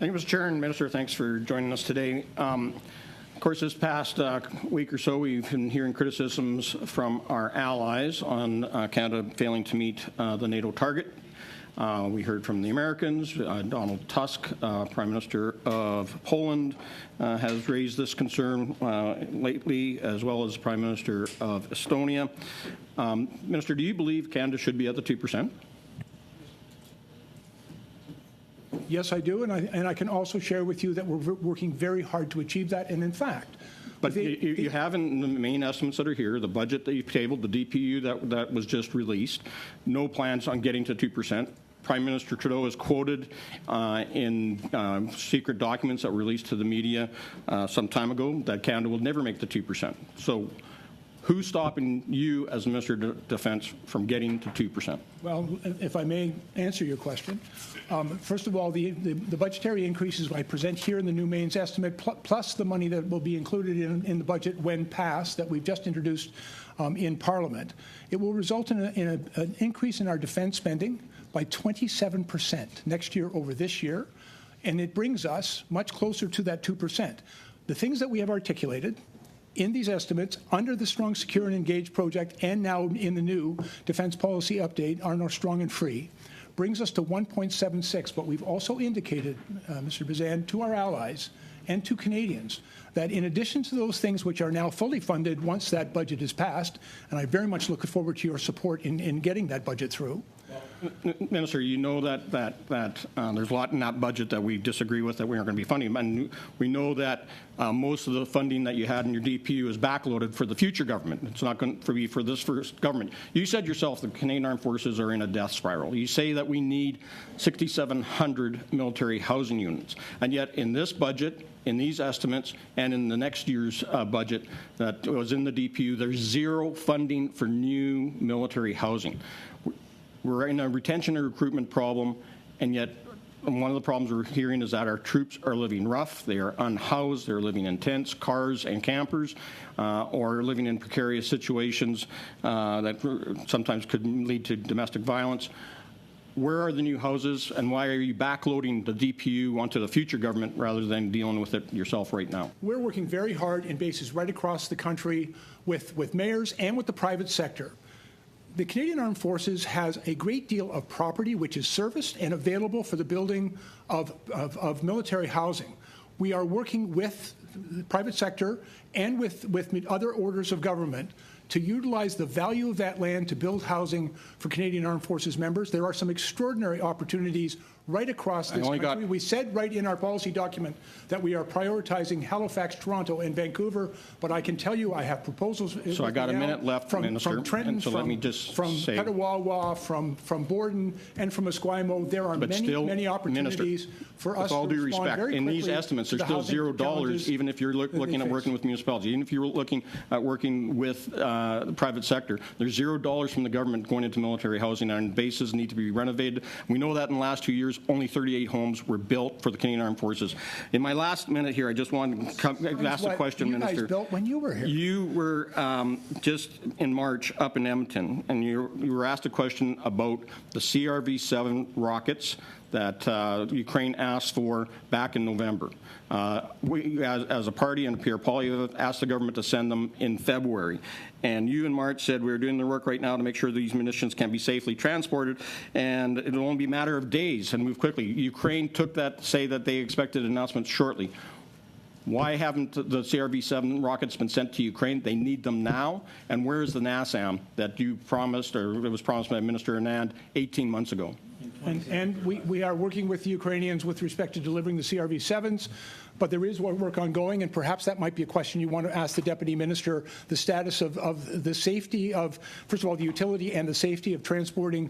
Thank you, Mr. Chair and Minister. Thanks for joining us today. Of course, this past week or so, we've been hearing criticisms from our allies on Canada failing to meet the NATO target. We heard from the Americans. Donald Tusk, Prime Minister of Poland, has raised this concern lately, as well as Prime Minister of Estonia. Minister, do you believe Canada should be at the 2%? Yes, I do, and I can also share with you that we're working very hard to achieve that, and in fact... But you have in the main estimates that are here, the budget that you've tabled, the DPU that was just released, no plans on getting to 2%. Prime Minister Trudeau is quoted in secret documents that were released to the media some time ago that Canada will never make the 2%. So who's stopping you as Minister of Defence from getting to 2%? Well, if I may answer your question, first of all, the budgetary increases I present here in the new mains estimate, plus the money that will be included in the budget when passed, that we've just introduced in Parliament, it will result in an increase in our defence spending by 27% next year over this year, and it brings us much closer to that 2%. The things that we have articulated in these estimates, under the Strong, Secure and Engaged project, and now in the new Defence Policy Update, are now Strong and Free, brings us to 1.76. But we've also indicated, Mr. Bazan, to our allies and to Canadians that in addition to those things which are now fully funded once that budget is passed, and I very much look forward to your support in getting that budget through. Minister, you know that there's a lot in that budget that we disagree with that we aren't going to be funding. And we know that most of the funding that you had in your DPU is backloaded for the future government. It's not going to be for this first government. You said yourself the Canadian Armed Forces are in a death spiral. You say that we need 6,700 military housing units. And yet in this budget, in these estimates, and in the next year's budget that was in the DPU, there's zero funding for new military housing. We're in a retention and recruitment problem, and yet one of the problems we're hearing is that our troops are living rough. They are unhoused. They're living in tents, cars, and campers, or living in precarious situations that sometimes could lead to domestic violence. Where are the new houses, and why are you backloading the DPU onto the future government rather than dealing with it yourself right now? We're working very hard in bases right across the country with mayors and with the private sector. The Canadian Armed Forces has a great deal of property which is serviced and available for the building of military housing. We are working with the private sector and with other orders of government to utilize the value of that land to build housing for Canadian Armed Forces members. There are some extraordinary opportunities right across this country. We said right in our policy document that we are prioritizing Halifax, Toronto, and Vancouver, but I can tell you I have proposals. So I got a minute left, Minister. From Trenton, so let me just from say, Petawawa, from Borden, and from Esquimalt. There are many opportunities for us to respond very quickly. With all due respect, in these estimates, there's still $0, even if you're looking at working with municipalities, even if you're looking at working with the private sector. There's $0 from the government going into military housing, and bases need to be renovated. We know that in the last 2 years, only 38 homes were built for the Canadian Armed Forces. In my last minute here, I just wanted to ask a question, Minister. You guys built when you were here. You were just in March up in Edmonton, and you were asked a question about the CRV-7 rockets that Ukraine asked for back in November. We, as a party and Pierre Poilievre, asked the government to send them in February. And you in March said we're doing the work right now to make sure these munitions can be safely transported, and it'll only be a matter of days and move quickly. Ukraine took that, say that they expected announcements shortly. Why haven't the CRV-7 rockets been sent to Ukraine? They need them now. And where is the NASAM that you promised, or it was promised by Minister Anand 18 months ago? And we are working with the Ukrainians with respect to delivering the CRV-7s, but there is work ongoing, and perhaps that might be a question you want to ask the Deputy Minister, the status of the safety of, first of all, the utility and the safety of transporting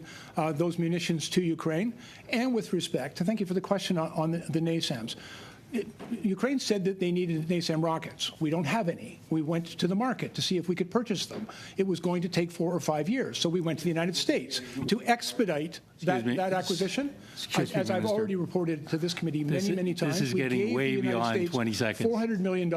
those munitions to Ukraine, and with respect, and thank you for the question on the NASAMs. Ukraine said that they needed NASAM rockets. We don't have any. We went to the market to see if we could purchase them. It was going to take 4 or 5 years, so we went to the United States to expedite that acquisition. As I've already reported to this committee many times, this is getting way beyond 20 seconds. $400 million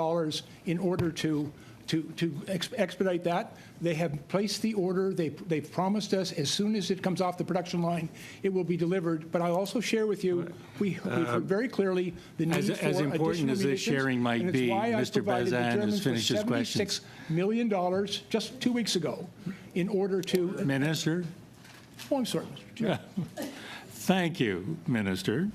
in order to to expedite that. They have placed the order. They've promised us as soon as it comes off the production line, it will be delivered. But I'll also share with you, we've heard very clearly the need for as important as this sharing might be, Mr. Bazan has finished his questions. $76 million just 2 weeks ago in order to... Minister? Oh, I'm sorry, Mr. Chair. Thank you, Minister.